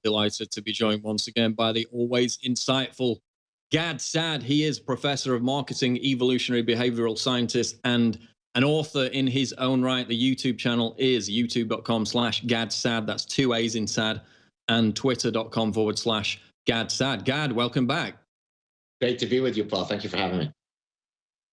delighted to be joined once again by the always insightful Gad Saad. He is professor of marketing, evolutionary behavioral scientist, and an author in his own right. The YouTube channel is youtube.com/Gad Saad. That's two A's in Saad, and twitter.com/Gad Saad. Gad, welcome back. Great to be with you, Paul. Thank you for having me.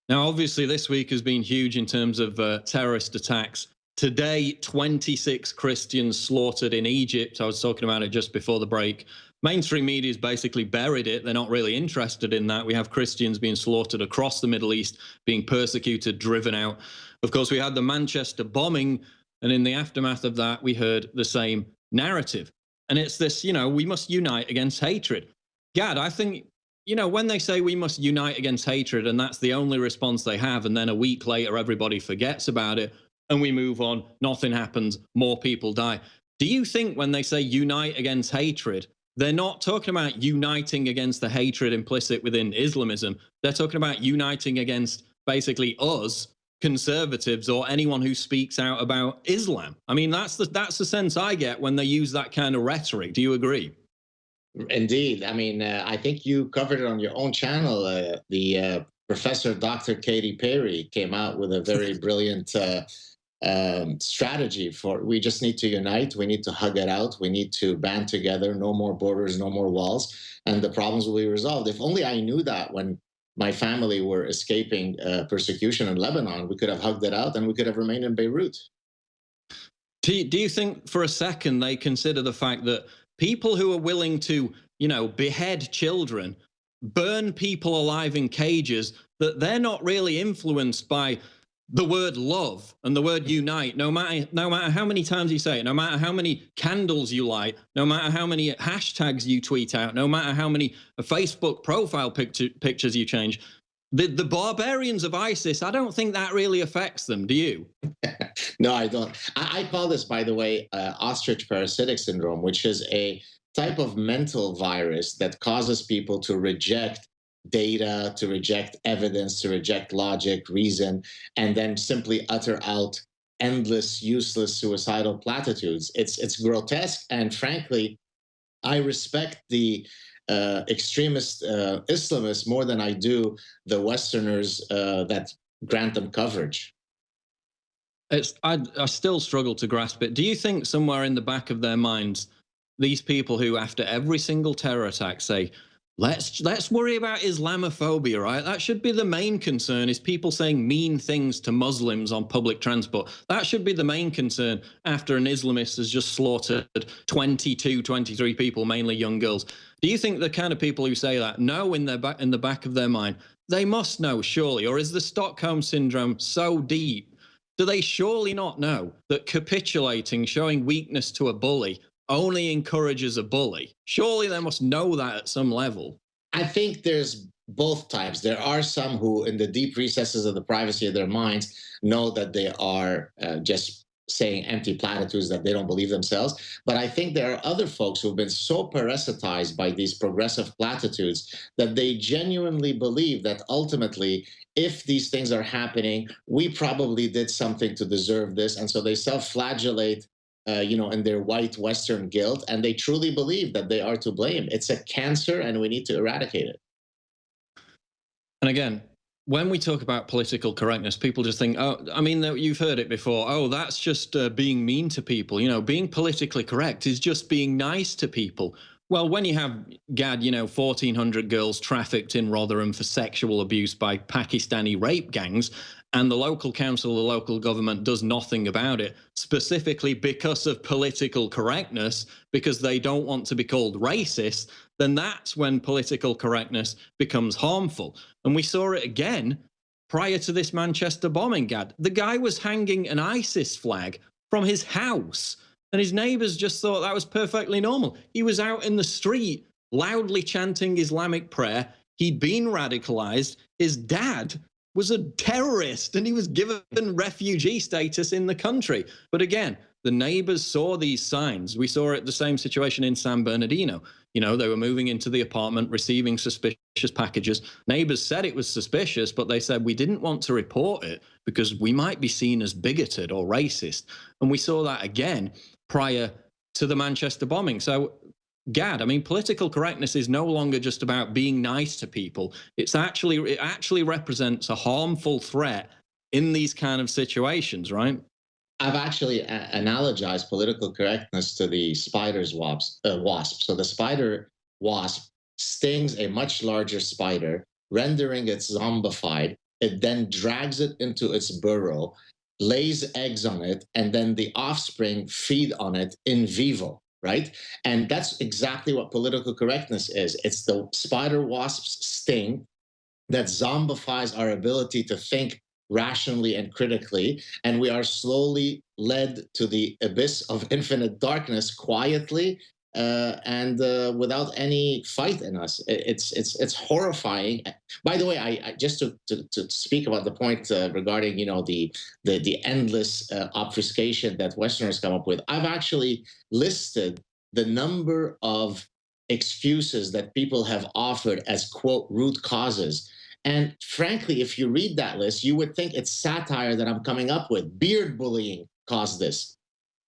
Now, obviously, this week has been huge in terms of terrorist attacks. Today, 26 Christians slaughtered in Egypt. I was talking about it just before the break. Mainstream media's basically buried it. They're not really interested in that. We have Christians being slaughtered across the Middle East, being persecuted, driven out. Of course, we had the Manchester bombing, and in the aftermath of that, we heard the same narrative. And it's this, we must unite against hatred. Gad, I think, when they say we must unite against hatred, and that's the only response they have, and then a week later, everybody forgets about it, and we move on, nothing happens, more people die. Do you think when they say unite against hatred, they're not talking about uniting against the hatred implicit within Islamism? They're talking about uniting against basically us, conservatives, or anyone who speaks out about Islam. I mean, that's the sense I get when they use that kind of rhetoric. Do you agree? Indeed. I mean, I think you covered it on your own channel. The Professor Dr. Katy Perry came out with a very brilliant strategy for we just need to unite. We need to hug it out. We need to band together. No more borders, no more walls, and the problems will be resolved. If only I knew that when my family were escaping persecution in Lebanon, we could have hugged it out and we could have remained in Beirut. Do you think for a second they consider the fact that people who are willing to, behead children, burn people alive in cages, that they're not really influenced by the word love and the word unite, no matter how many times you say it, no matter how many candles you light, no matter how many hashtags you tweet out, no matter how many Facebook profile pictures you change. The barbarians of ISIS, I don't think that really affects them. Do you? No, I don't. I call this, by the way, ostrich parasitic syndrome, which is a type of mental virus that causes people to reject data, to reject evidence, to reject logic, reason, and then simply utter out endless, useless, suicidal platitudes. It's grotesque, and frankly, I respect the extremist Islamists more than I do the Westerners that grant them coverage. I still struggle to grasp it. Do you think somewhere in the back of their minds, these people who after every single terror attack say, let's worry about Islamophobia, right? That should be the main concern, is people saying mean things to Muslims on public transport. That should be the main concern after an Islamist has just slaughtered 22, 23 people, mainly young girls. Do you think the kind of people who say that know in the back of their mind, they must know surely, or is the Stockholm syndrome so deep? Do they surely not know that capitulating, showing weakness to a bully, only encourages a bully? Surely they must know that at some level. I think there's both types. There are some who, in the deep recesses of the privacy of their minds, know that they are just saying empty platitudes, that they don't believe themselves. But I think there are other folks who've been so parasitized by these progressive platitudes that they genuinely believe that ultimately, if these things are happening, we probably did something to deserve this. And so they self-flagellate in their white Western guilt, and they truly believe that they are to blame. It's a cancer, and we need to eradicate it. And again, when we talk about political correctness, people just think, oh, I mean, you've heard it before. Oh, that's just being mean to people. Being politically correct is just being nice to people. Well, when you have, Gad, 1,400 girls trafficked in Rotherham for sexual abuse by Pakistani rape gangs, and the local council, the local government does nothing about it, specifically because of political correctness, because they don't want to be called racist, then that's when political correctness becomes harmful. And we saw it again prior to this Manchester bombing, Gad. The guy was hanging an ISIS flag from his house, and his neighbors just thought that was perfectly normal. He was out in the street loudly chanting Islamic prayer. He'd been radicalized. His dad was a terrorist, and he was given refugee status in the country. But again, the neighbors saw these signs. We saw it, the same situation in San Bernardino. They were moving into the apartment, receiving suspicious packages. Neighbors said it was suspicious, but they said we didn't want to report it because we might be seen as bigoted or racist. And we saw that again prior to the Manchester bombing. So Gad, I mean, political correctness is no longer just about being nice to people. It actually represents a harmful threat in these kind of situations, right? I've actually analogized political correctness to the wasp. So the spider wasp stings a much larger spider, rendering it zombified. It then drags it into its burrow, lays eggs on it, and then the offspring feed on it in vivo. Right. And that's exactly what political correctness is. It's the spider wasp's sting that zombifies our ability to think rationally and critically, and we are slowly led to the abyss of infinite darkness quietly and without any fight in us. It's horrifying. By the way, I just to speak about the point regarding the endless obfuscation that Westerners come up with. I've actually listed the number of excuses that people have offered as quote root causes, and frankly, if you read that list, you would think it's satire that I'm coming up with. Beard bullying caused this.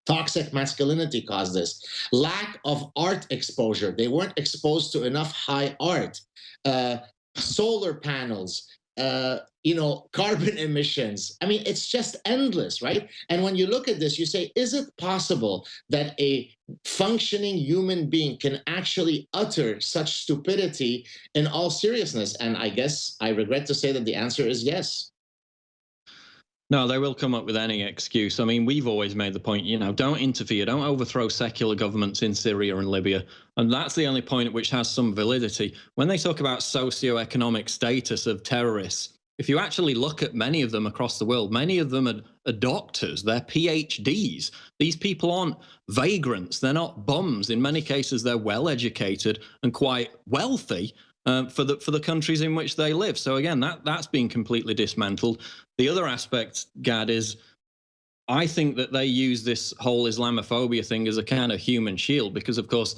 Toxic masculinity caused this. Lack of art exposure. They weren't exposed to enough high art. Uh, Solar panels, carbon emissions. I mean, it's just endless, right? And when you look at this, you say, is it possible that a functioning human being can actually utter such stupidity in all seriousness? And I guess I regret to say that the answer is yes. No, they will come up with any excuse. I mean, we've always made the point, don't interfere, don't overthrow secular governments in Syria and Libya. And that's the only point which has some validity. When they talk about socioeconomic status of terrorists, if you actually look at many of them across the world, many of them are doctors, they're PhDs. These people aren't vagrants, they're not bums. In many cases, they're well educated and quite wealthy. For the countries in which they live. So again, that's being completely dismantled. The other aspect, Gad, is I think that they use this whole Islamophobia thing as a kind of human shield because, of course,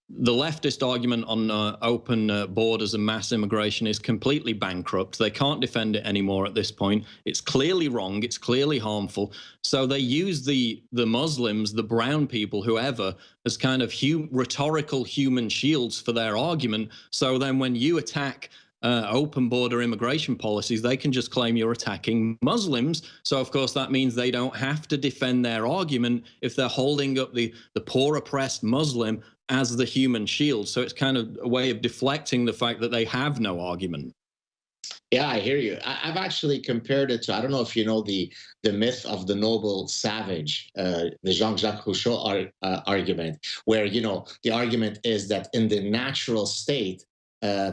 the leftist argument on open borders and mass immigration is completely bankrupt. They can't defend it anymore at this point. It's clearly wrong. It's clearly harmful. So they use the Muslims, the brown people, whoever, as kind of rhetorical human shields for their argument. So then when you attack open border immigration policies, they can just claim you're attacking Muslims. So, of course, that means they don't have to defend their argument if they're holding up the poor oppressed Muslim as the human shield. So it's kind of a way of deflecting the fact that they have no argument. Yeah, I hear you. I've actually compared it to, I don't know if you know the myth of the noble savage, the Jean-Jacques Rousseau argument, where, the argument is that in the natural state,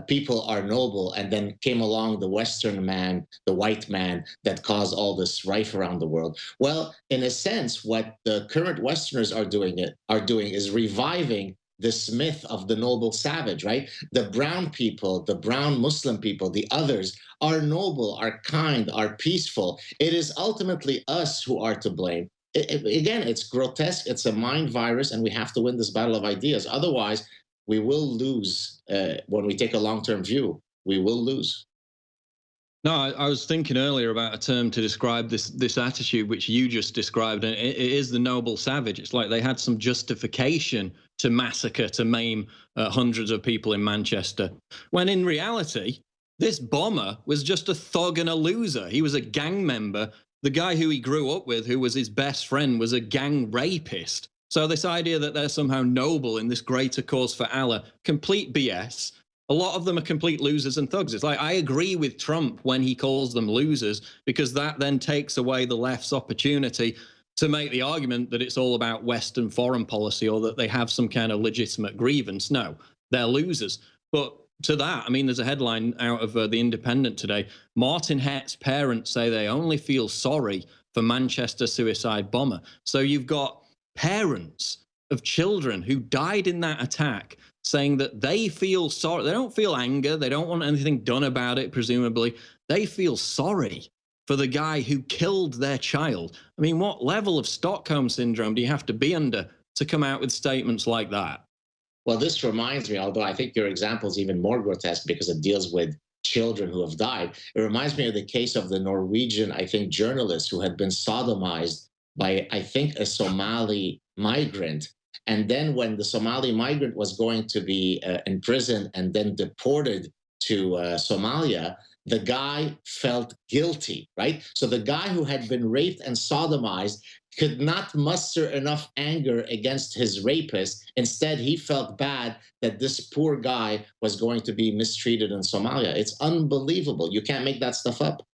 people are noble, and then came along the Western man, the white man, that caused all this strife around the world. Well, in a sense, what the current Westerners are doing is reviving this myth of the noble savage, right? The brown people, the brown Muslim people, the others are noble, are kind, are peaceful. It is ultimately us who are to blame. Again, it's grotesque. It's a mind virus, and we have to win this battle of ideas. Otherwise, we will lose when we take a long-term view. We will lose. No, I was thinking earlier about a term to describe this attitude which you just described, and it is the noble savage. It's like they had some justification to massacre, to maim hundreds of people in Manchester, when in reality, this bomber was just a thug and a loser. He was a gang member. The guy who he grew up with, who was his best friend, was a gang rapist. So this idea that they're somehow noble in this greater cause for Allah, complete BS. A lot of them are complete losers and thugs. It's like, I agree with Trump when he calls them losers, because that then takes away the left's opportunity to make the argument that it's all about Western foreign policy or that they have some kind of legitimate grievance. No, they're losers. But to that, I mean, there's a headline out of The Independent today. Martin Hett's parents say they only feel sorry for Manchester suicide bomber. So you've got parents of children who died in that attack saying that they feel sorry. They don't feel anger. They don't want anything done about it, presumably. They feel sorry for the guy who killed their child. I mean, what level of Stockholm syndrome do you have to be under to come out with statements like that? Well, this reminds me, although I think your example is even more grotesque because it deals with children who have died. It reminds me of the case of the Norwegian, I think, journalist who had been sodomized by, I think, a Somali migrant. And then when the Somali migrant was going to be imprisoned and then deported to Somalia, the guy felt guilty, right? So the guy who had been raped and sodomized could not muster enough anger against his rapist. Instead, he felt bad that this poor guy was going to be mistreated in Somalia. It's unbelievable. You can't make that stuff up.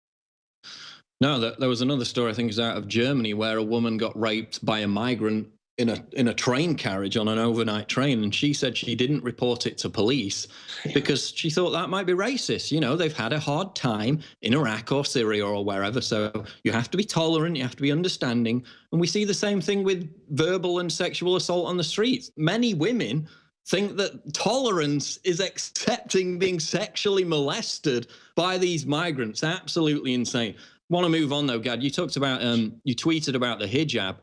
No, there was another story, I think is out of Germany, where a woman got raped by a migrant in a train carriage on an overnight train, and she said she didn't report it to police because she thought that might be racist. You know, they've had a hard time in Iraq or Syria or wherever, so you have to be tolerant, you have to be understanding. And we see the same thing with verbal and sexual assault on the streets. Many women think that tolerance is accepting being sexually molested by these migrants. Absolutely insane. Want to move on though, Gad? You talked about you tweeted about the hijab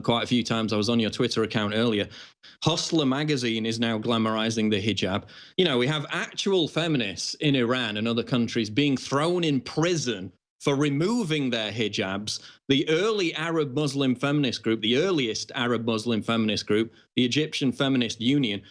quite a few times. I was on your Twitter account earlier. Hustler magazine is now glamorizing the hijab. You know, we have actual feminists in Iran and other countries being thrown in prison for removing their hijabs. The early Arab Muslim feminist group, the earliest Arab Muslim feminist group, the Egyptian Feminist Union,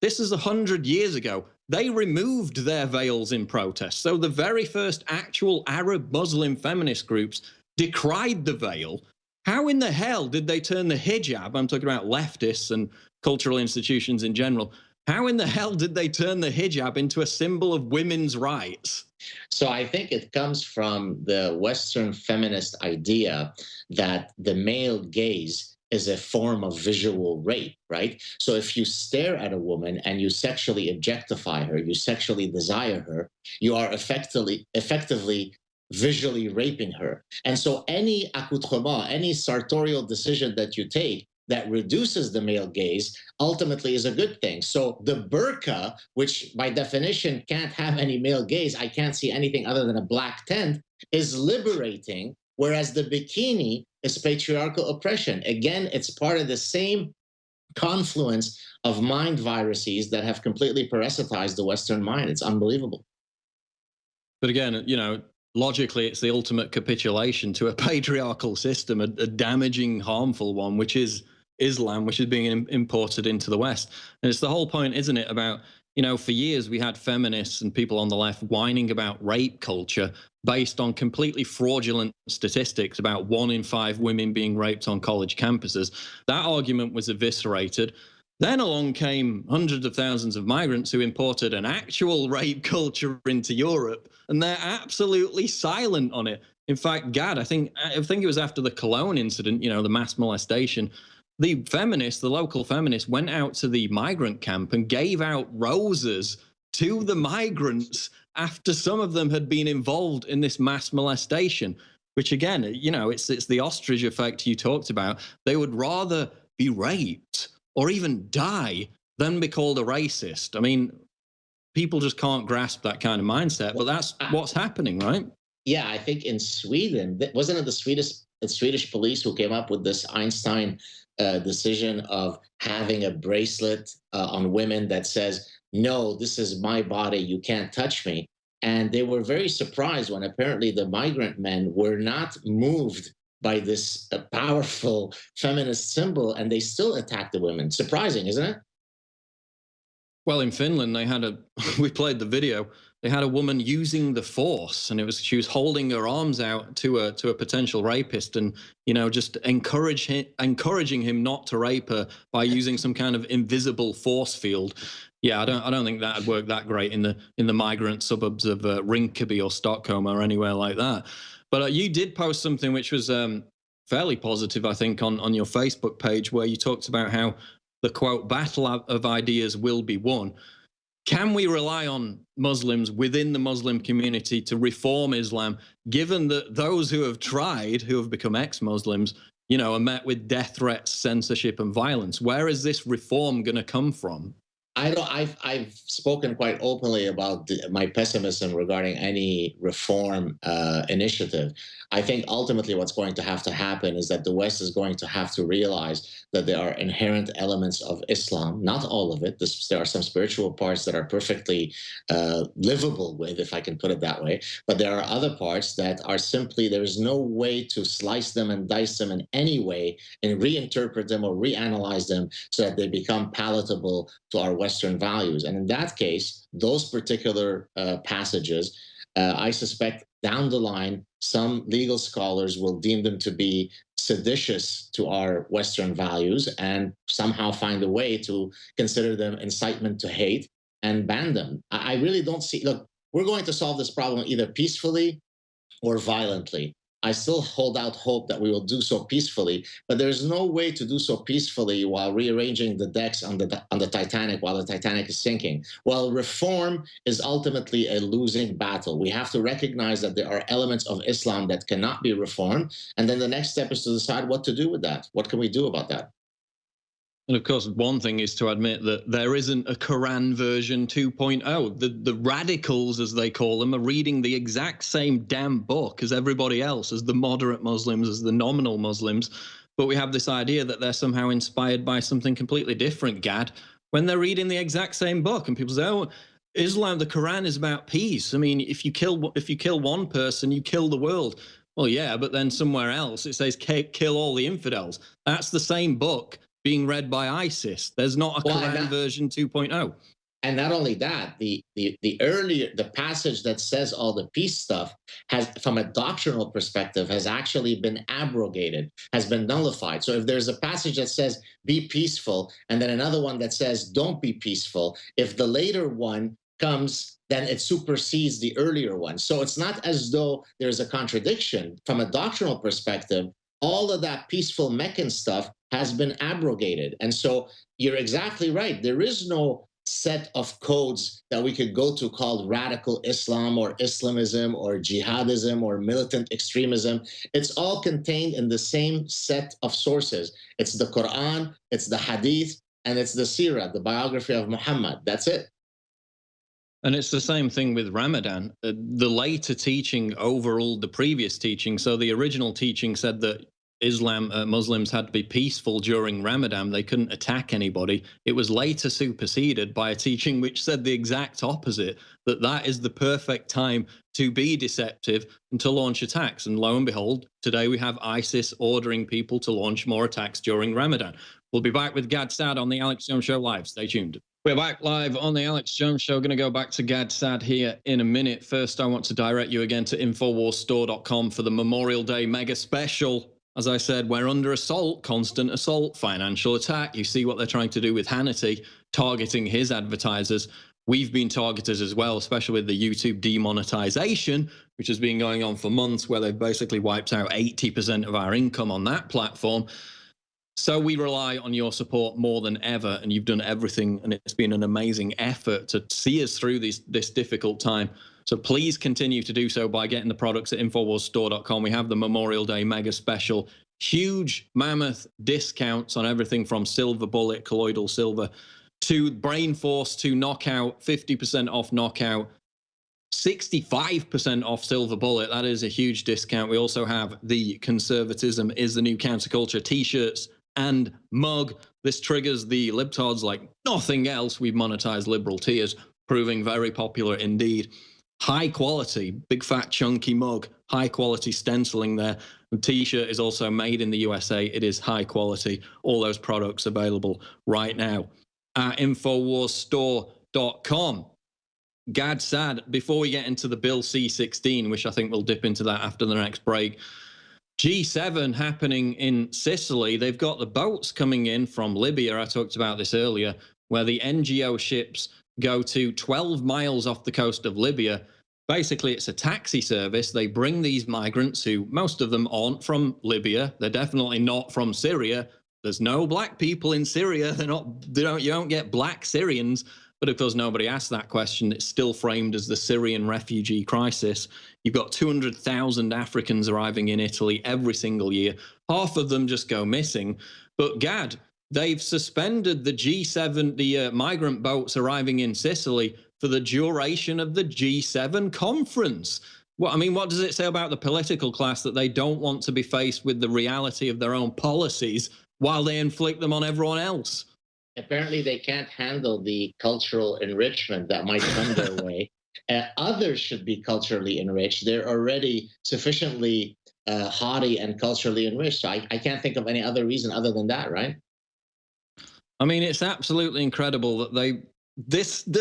this is 100 years ago. They removed their veils in protest. So the very first actual Arab Muslim feminist groups decried the veil. How in the hell did they turn the hijab? I'm talking about leftists and cultural institutions in general. How in the hell did they turn the hijab into a symbol of women's rights? So I think it comes from the Western feminist idea that the male gaze is a form of visual rape, right? So if you stare at a woman and you sexually objectify her, you sexually desire her, you are effectively visually raping her. And so any accoutrement, any sartorial decision that you take that reduces the male gaze ultimately is a good thing. So the burqa, which by definition can't have any male gaze, I can't see anything other than a black tent, is liberating, whereas the bikini is patriarchal oppression. Again, it's part of the same confluence of mind viruses that have completely parasitized the Western mind. It's unbelievable. But again, you know, logically, it's the ultimate capitulation to a patriarchal system, a damaging, harmful one, which is Islam, which is being imported into the West. And it's the whole point, isn't it, about, you know, for years we had feminists and people on the left whining about rape culture based on completely fraudulent statistics about 1 in 5 women being raped on college campuses. That argument was eviscerated. Then along came hundreds of thousands of migrants who imported an actual rape culture into Europe, and they're absolutely silent on it. In fact, Gad, I think it was after the Cologne incident, you know, the mass molestation, the feminists, the local feminists, went out to the migrant camp and gave out roses to the migrants after some of them had been involved in this mass molestation, which again, you know, it's the ostrich effect you talked about. They would rather be raped or even die than be called a racist. I mean, people just can't grasp that kind of mindset, but that's what's happening, right? Yeah, I think in Sweden, wasn't it the Swedish police who came up with this Einstein decision of having a bracelet on women that says, no, this is my body, you can't touch me. And they were very surprised when apparently the migrant men were not moved by this powerful feminist symbol, and they still attacked the women. Surprising, isn't it? Well, in Finland, they had we played the video. They had a woman using the force, and she was holding her arms out to a potential rapist, and you know, just encouraging him not to rape her by using some kind of invisible force field. Yeah, I don't think that'd work that great in the migrant suburbs of Rinkeby or Stockholm or anywhere like that. But you did post something which was fairly positive, I think, on your Facebook page, where you talked about how the quote battle of ideas will be won. Can we rely on Muslims within the Muslim community to reform Islam, given that those who have tried, who have become ex-Muslims, you know, are met with death threats, censorship, and violence? Where is this reform going to come from? I don't. I've spoken quite openly about my pessimism regarding any reform initiative. I think ultimately what's going to have to happen is that the West is going to have to realize that there are inherent elements of Islam, not all of it. There are some spiritual parts that are perfectly livable with, if I can put it that way. But there are other parts that are simply, there is no way to slice them and dice them in any way and reinterpret them or reanalyze them so that they become palatable to our Western values. And in that case, those particular passages, I suspect down the line, some legal scholars will deem them to be seditious to our Western values and somehow find a way to consider them incitement to hate and ban them. I really don't see, look, we're going to solve this problem either peacefully or violently. I still hold out hope that we will do so peacefully, but there's no way to do so peacefully while rearranging the decks on the Titanic while the Titanic is sinking. Well, reform is ultimately a losing battle. We have to recognize that there are elements of Islam that cannot be reformed, and then the next step is to decide what to do with that. What can we do about that? And of course, one thing is to admit that there isn't a Quran version 2.0. The radicals, as they call them, are reading the exact same damn book as everybody else, as the moderate Muslims, as the nominal Muslims. But we have this idea that they're somehow inspired by something completely different, Gad, when they're reading the exact same book. And people say, oh, Islam, the Quran is about peace. I mean, if you kill one person, you kill the world. Well, yeah, but then somewhere else it says kill all the infidels. That's the same book being read by ISIS. There's not a Quran version 2.0. And not only that, the earlier, the passage that says all the peace stuff has, from a doctrinal perspective, has actually been abrogated, has been nullified. So if there's a passage that says be peaceful and then another one that says don't be peaceful, if the later one comes, then it supersedes the earlier one. So it's not as though there's a contradiction. From a doctrinal perspective, all of that peaceful Meccan stuff has been abrogated. And so you're exactly right. There is no set of codes that we could go to called radical Islam or Islamism or jihadism or militant extremism. It's all contained in the same set of sources. It's the Quran, it's the Hadith, and it's the Sirah, the biography of Muhammad. That's it. And it's the same thing with Ramadan. The later teaching overruled the previous teaching. So the original teaching said that Muslims had to be peaceful during Ramadan. They couldn't attack anybody. It was later superseded by a teaching which said the exact opposite, that that is the perfect time to be deceptive and to launch attacks. And lo and behold, today we have ISIS ordering people to launch more attacks during Ramadan. We'll be back with Gad Saad on the Alex Jones Show live. Stay tuned. We're back live on the Alex Jones Show. Going to go back to Gad Saad here in a minute. First, I want to direct you again to InfoWarsStore.com for the Memorial Day mega special. As I said, we're under assault, constant assault, financial attack. You see what they're trying to do with Hannity, targeting his advertisers. We've been targeted as well, especially with the YouTube demonetization, which has been going on for months, where they've basically wiped out 80% of our income on that platform. So we rely on your support more than ever, and you've done everything, and it's been an amazing effort to see us through this difficult time. So please continue to do so by getting the products at InfoWarsStore.com. We have the Memorial Day mega special, huge mammoth discounts on everything from Silver Bullet, colloidal silver, to Brain Force, to Knockout, 50% off Knockout, 65% off Silver Bullet. That is a huge discount. We also have the Conservatism is the New Counterculture t-shirts and mug. This triggers the libtards like nothing else. We've monetized liberal tears, proving very popular indeed. High quality, big fat chunky mug, high quality stenciling there. The t-shirt is also made in the USA. It is high quality. All those products available right now at InfoWarsStore.com. Gad Saad, before we get into the Bill C-16, which I think we'll dip into that after the next break, G7 happening in Sicily. They've got the boats coming in from Libya. I talked about this earlier, where the NGO ships go to 12 miles off the coast of Libya. Basically, it's a taxi service. They bring these migrants, who most of them aren't from Libya. They're definitely not from Syria. There's no black people in Syria. You don't get black Syrians. But of course, nobody asked that question. It's still framed as the Syrian refugee crisis. You've got 200,000 Africans arriving in Italy every single year. Half of them just go missing. But Gad, they've suspended the G7, the migrant boats arriving in Sicily for the duration of the G7 conference. Well, I mean, what does it say about the political class that they don't want to be faced with the reality of their own policies while they inflict them on everyone else? Apparently, they can't handle the cultural enrichment that might come their way. Others should be culturally enriched. They're already sufficiently haughty and culturally enriched. So I can't think of any other reason other than that, right? I mean, it's absolutely incredible that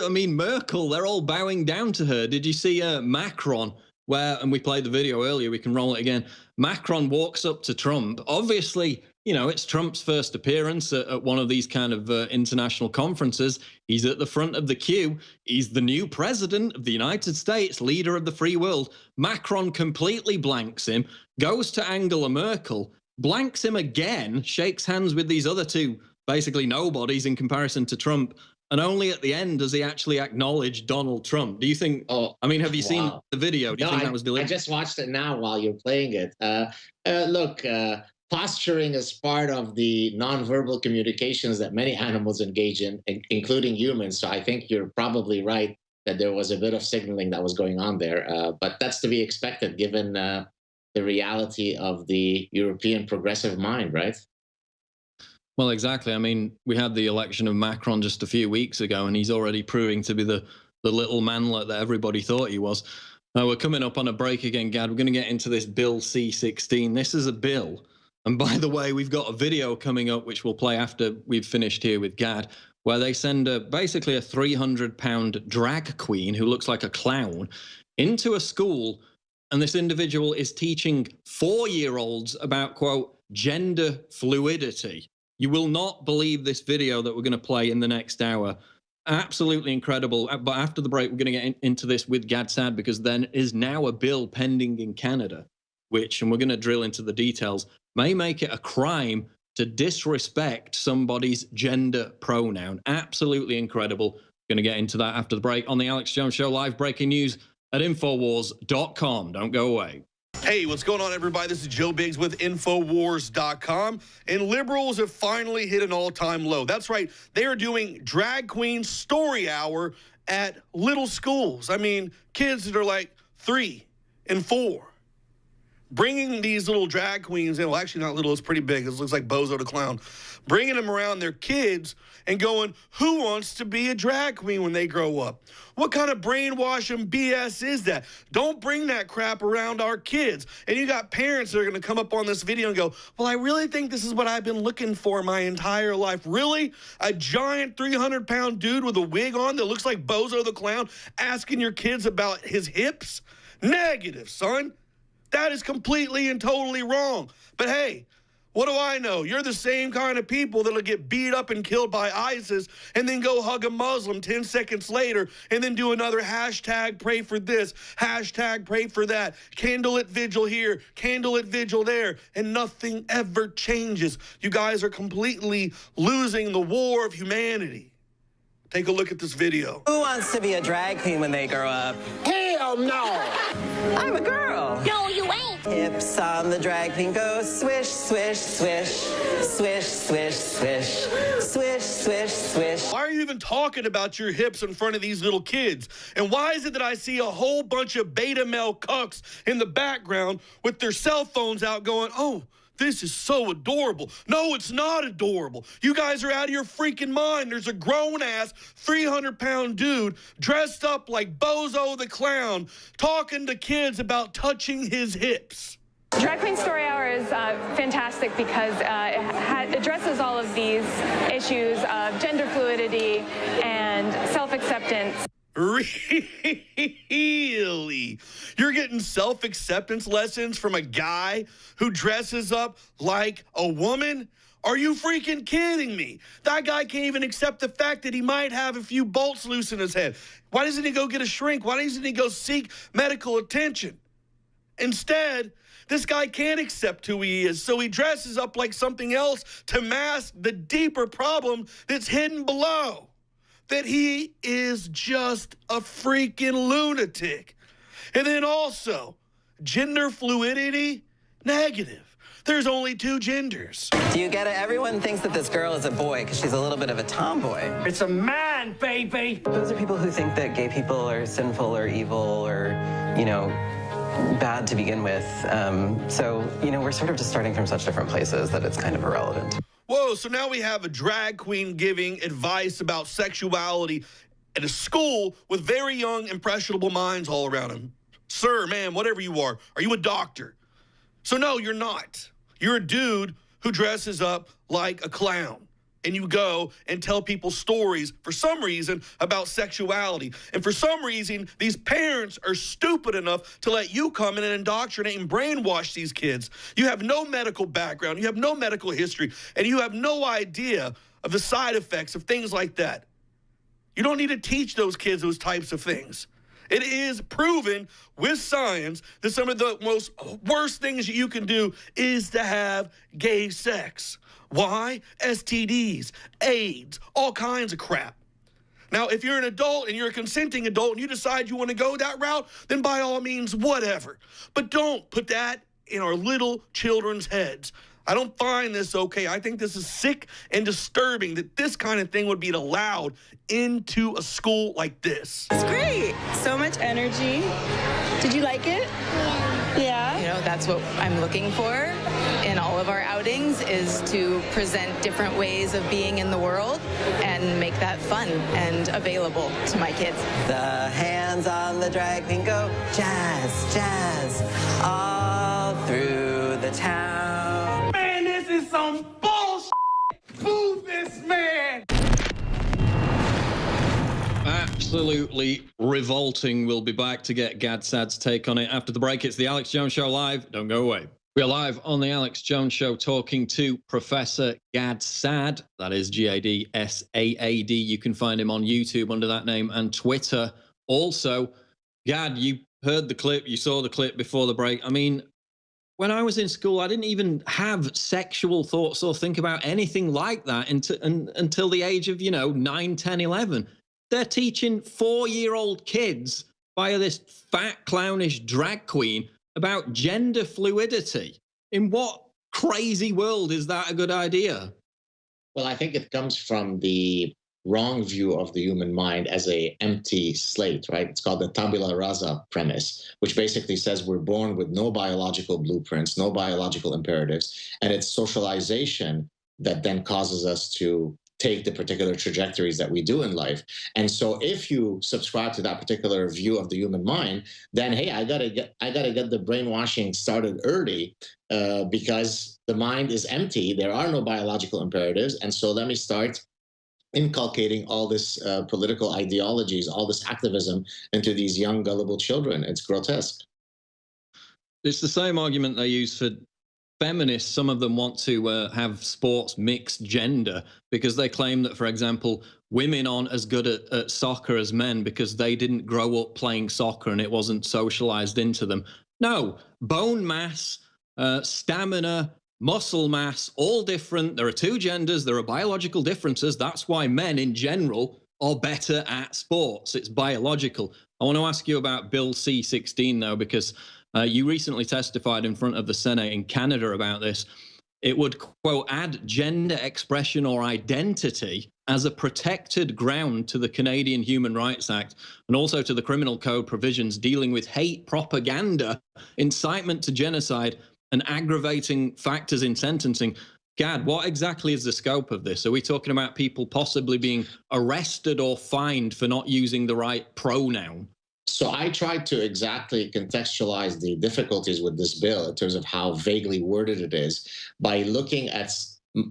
I mean, Merkel, they're all bowing down to her. Did you see Macron, and we played the video earlier, we can roll it again. Macron walks up to Trump. Obviously, it's Trump's first appearance at one of these kind of international conferences. He's at the front of the queue. He's the new president of the United States, leader of the free world. Macron completely blanks him, goes to Angela Merkel, blanks him again, shakes hands with these other two, basically nobodies in comparison to Trump. And only at the end does he actually acknowledge Donald Trump. Do you think, I mean, have you seen the video? Do you think that was deliberate? I just watched it now while you're playing it. Look, posturing is part of the nonverbal communications that many animals engage in, including humans. So I think you're probably right that there was a bit of signaling that was going on there. But that's to be expected given the reality of the European progressive mind, right? Well, exactly. I mean, we had the election of Macron just a few weeks ago, and he's already proving to be the little manlet that everybody thought he was. We're coming up on a break again, Gad. We're going to get into this Bill C-16. This is a bill. And by the way, we've got a video coming up, which we'll play after we've finished here with Gad, where they send basically a 300-pound drag queen who looks like a clown into a school. And this individual is teaching 4-year-olds about, quote, gender fluidity. You will not believe this video that we're going to play in the next hour. Absolutely incredible. But after the break, we're going to get into this with Gad Saad, because there is now a bill pending in Canada, which, and we're going to drill into the details, may make it a crime to disrespect somebody's gender pronoun. Absolutely incredible. Going to get into that after the break on the Alex Jones Show. Live breaking news at Infowars.com. Don't go away. Hey, what's going on, everybody? This is Joe Biggs with Infowars.com, and liberals have finally hit an all-time low. That's right. They are doing drag queen story hour at little schools. I mean, kids that are like 3 and 4. Bringing these little drag queens in, well, actually not little, it's pretty big. It looks like Bozo the Clown. Bringing them around their kids and going, who wants to be a drag queen when they grow up? What kind of brainwashing BS is that? Don't bring that crap around our kids. And you got parents that are going to come up on this video and go, well, I really think this is what I've been looking for my entire life. Really? A giant 300-pound dude with a wig on that looks like Bozo the Clown asking your kids about his hips? Negative, son. That is completely and totally wrong. But hey, what do I know? You're the same kind of people that'll get beat up and killed by ISIS and then go hug a Muslim 10 seconds later and then do another hashtag pray for this, hashtag pray for that, candlelit vigil here, candlelit vigil there, and nothing ever changes. You guys are completely losing the war of humanity. Take a look at this video. Who wants to be a drag queen when they grow up? Hell no! I'm a girl. No, you ain't. Hips on the drag queen go swish, swish, swish, swish, swish, swish, swish, swish, swish. Why are you even talking about your hips in front of these little kids? And why is it that I see a whole bunch of beta male cucks in the background with their cell phones out going, oh, this is so adorable. No, it's not adorable. You guys are out of your freaking mind. There's a grown-ass 300-pound dude dressed up like Bozo the Clown talking to kids about touching his hips. Drag Queen Story Hour is fantastic because it addresses all of these issues of gender fluidity and self-acceptance. Really? You're getting self-acceptance lessons from a guy who dresses up like a woman? Are you freaking kidding me? That guy can't even accept the fact that he might have a few bolts loose in his head. Why doesn't he go get a shrink? Why doesn't he go seek medical attention? Instead, this guy can't accept who he is, so he dresses up like something else to mask the deeper problem that's hidden below. That he is just a freaking lunatic. And then also, gender fluidity, negative. there's only two genders. Do you get it? Everyone thinks that this girl is a boy because she's a little bit of a tomboy. It's a man, baby. Those are people who think that gay people are sinful or evil or, you know, bad to begin with. So, you know, we're sort of just starting from such different places that it's kind of irrelevant. Whoa, so now we have a drag queen giving advice about sexuality at a school with very young, impressionable minds all around him. Sir, ma'am, whatever you are you a doctor? So no, you're not. You're a dude who dresses up like a clown. And you go and tell people stories, for some reason, about sexuality. And for some reason, these parents are stupid enough to let you come in and indoctrinate and brainwash these kids. You have no medical background, you have no medical history, and you have no idea of the side effects of things like that. You don't need to teach those kids those types of things. It is proven with science that some of the most worst things you can do is to have gay sex. Why? STDs, AIDS, all kinds of crap. Now, if you're an adult and you're a consenting adult and you decide you want to go that route, then by all means, whatever. But don't put that in our little children's heads. I don't find this okay. I think this is sick and disturbing that this kind of thing would be allowed into a school like this. It's great. So much energy. Did you like it? Yeah. You know, that's what I'm looking for in all of our outings, is to present different ways of being in the world and make that fun and available to my kids. The hands on the drag queen go jazz, jazz, all through the town. Man, this is some bullshit. Move this man. Absolutely revolting. We'll be back to get Gad Saad's take on it after the break. It's the Alex Jones Show live. Don't go away. We're live on the Alex Jones Show talking to Professor Gad Saad. That is G-A-D-S-A-A-D. You can find him on YouTube under that name and Twitter. Also, Gad, you heard the clip. You saw the clip before the break. I mean, when I was in school, I didn't even have sexual thoughts or think about anything like that until the age of, 9, 10, 11. They're teaching 4-year-old kids via this fat, clownish drag queen about gender fluidity. In what crazy world is that a good idea? Well, I think it comes from the wrong view of the human mind as a empty slate, right? It's called the tabula rasa premise, which basically says we're born with no biological blueprints, no biological imperatives, and it's socialization that then causes us to take the particular trajectories that we do in life. And so if you subscribe to that particular view of the human mind, then, hey, I gotta get the brainwashing started early because the mind is empty. There are no biological imperatives. And so let me start inculcating all this political ideologies, all this activism into these young, gullible children. It's grotesque. It's the same argument they use for feminists. Some of them want to have sports mixed gender because they claim that, for example, women aren't as good at soccer as men because they didn't grow up playing soccer and it wasn't socialized into them. No, bone mass, stamina, muscle mass, all different. There are two genders. There are biological differences. That's why men in general are better at sports. It's biological. I want to ask you about Bill C-16, though, because you recently testified in front of the Senate in Canada about this. It would, quote, add gender expression or identity as a protected ground to the Canadian Human Rights Act and also to the Criminal Code provisions dealing with hate propaganda, incitement to genocide, and aggravating factors in sentencing. Gad, what exactly is the scope of this? Are we talking about people possibly being arrested or fined for not using the right pronoun? So I tried to exactly contextualize the difficulties with this bill in terms of how vaguely worded it is by looking at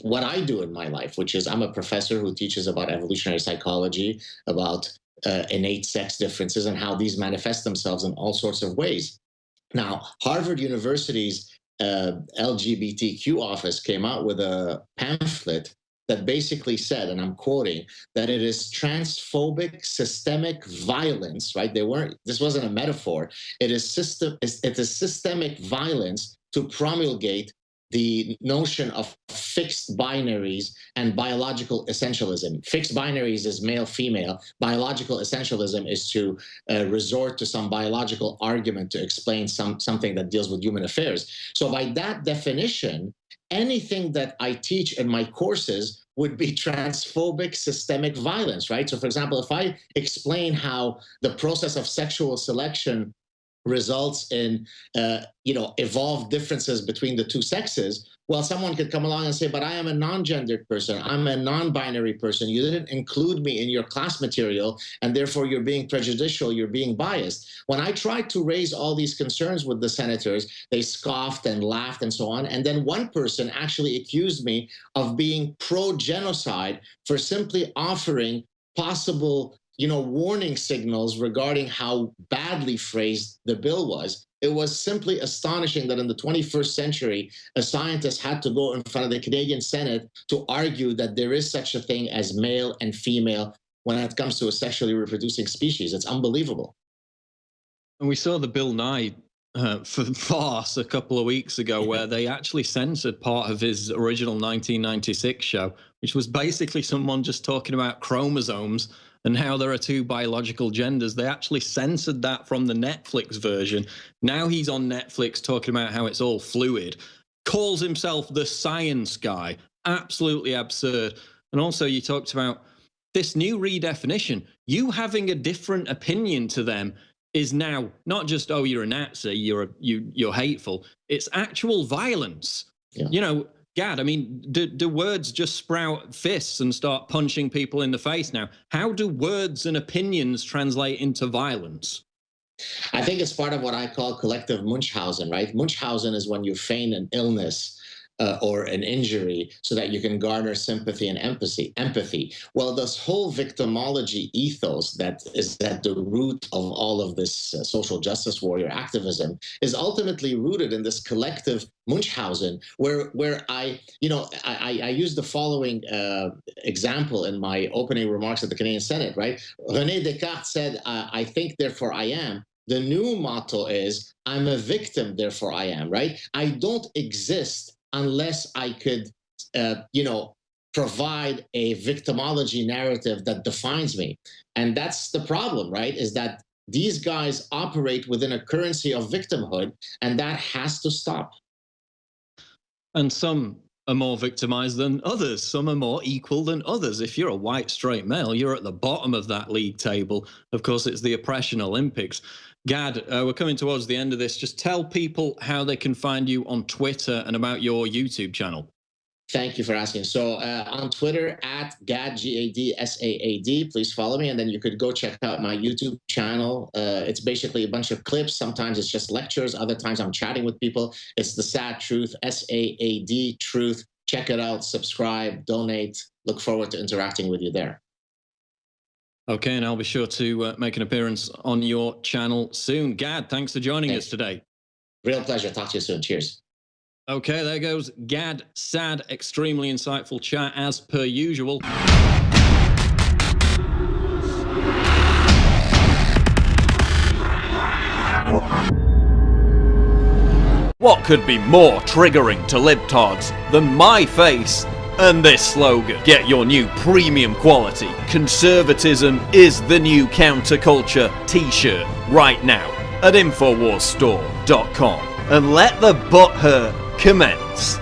what I do in my life, which is I'm a professor who teaches about evolutionary psychology, about innate sex differences and how these manifest themselves in all sorts of ways. Now, Harvard University's LGBTQ office came out with a pamphlet that basically said, and I'm quoting, that it is transphobic systemic violence, right? This wasn't a metaphor. It is systemic violence to promulgate the notion of fixed binaries and biological essentialism. Fixed binaries is male-female. Biological essentialism is to resort to some biological argument to explain something that deals with human affairs. So by that definition, anything that I teach in my courses would be transphobic systemic violence, right? So for example, if I explain how the process of sexual selection results in evolved differences between the two sexes, well, someone could come along and say, but I am a non-gendered person, I'm a non-binary person, you didn't include me in your class material, and therefore you're being prejudicial, you're being biased. When I tried to raise all these concerns with the senators, they scoffed and laughed and so on, and then one person actually accused me of being pro-genocide for simply offering possible warning signals regarding how badly phrased the bill was. It was simply astonishing that in the 21st century, a scientist had to go in front of the Canadian Senate to argue that there is such a thing as male and female when it comes to a sexually reproducing species. It's unbelievable. And we saw the Bill Nye farce a couple of weeks ago where they actually censored part of his original 1996 show, which was basically someone just talking about chromosomes and how there are two biological genders. They actually censored that from the Netflix version. Now he's on Netflix talking about how it's all fluid, calls himself the science guy. Absolutely absurd. And also you talked about this new redefinition. You having a different opinion to them is now not just, oh, you're a Nazi, you're hateful. It's actual violence. Yeah. Gad, I mean, do words just sprout fists and start punching people in the face now? How do words and opinions translate into violence? I think it's part of what I call collective Munchausen, right? Munchausen is when you feign an illness or an injury so that you can garner sympathy and empathy. Well, this whole victimology ethos that is at the root of all of this social justice warrior activism is ultimately rooted in this collective Munchausen, where I use the following example in my opening remarks at the Canadian Senate, right? René Descartes said, I think, therefore I am. The new motto is, I'm a victim, therefore I am, right? I don't exist unless I could, provide a victimology narrative that defines me. And that's the problem, right? Is that these guys operate within a currency of victimhood, and that has to stop. And some are more victimized than others. Some are more equal than others. If you're a white, straight male, you're at the bottom of that league table. Of course, it's the oppression Olympics. Gad, we're coming towards the end of this. Just tell people how they can find you on Twitter and about your YouTube channel. Thank you for asking. So on Twitter, at Gad, G-A-D-S-A-A-D, please follow me. And then you could go check out my YouTube channel. It's basically a bunch of clips. Sometimes it's just lectures. Other times I'm chatting with people. It's the Saad Truth, S-A-A-D, Truth. Check it out, subscribe, donate. Look forward to interacting with you there. Okay, and I'll be sure to make an appearance on your channel soon. Gad, thanks for joining us today. Real pleasure. Talk to you soon. Cheers. Okay, there goes Gad Saad. Extremely insightful chat as per usual. What could be more triggering to libtards than my face and this slogan? Get your new premium quality "Conservatism is the new counterculture" t-shirt right now at InfoWarsStore.com and let the butthurt commence.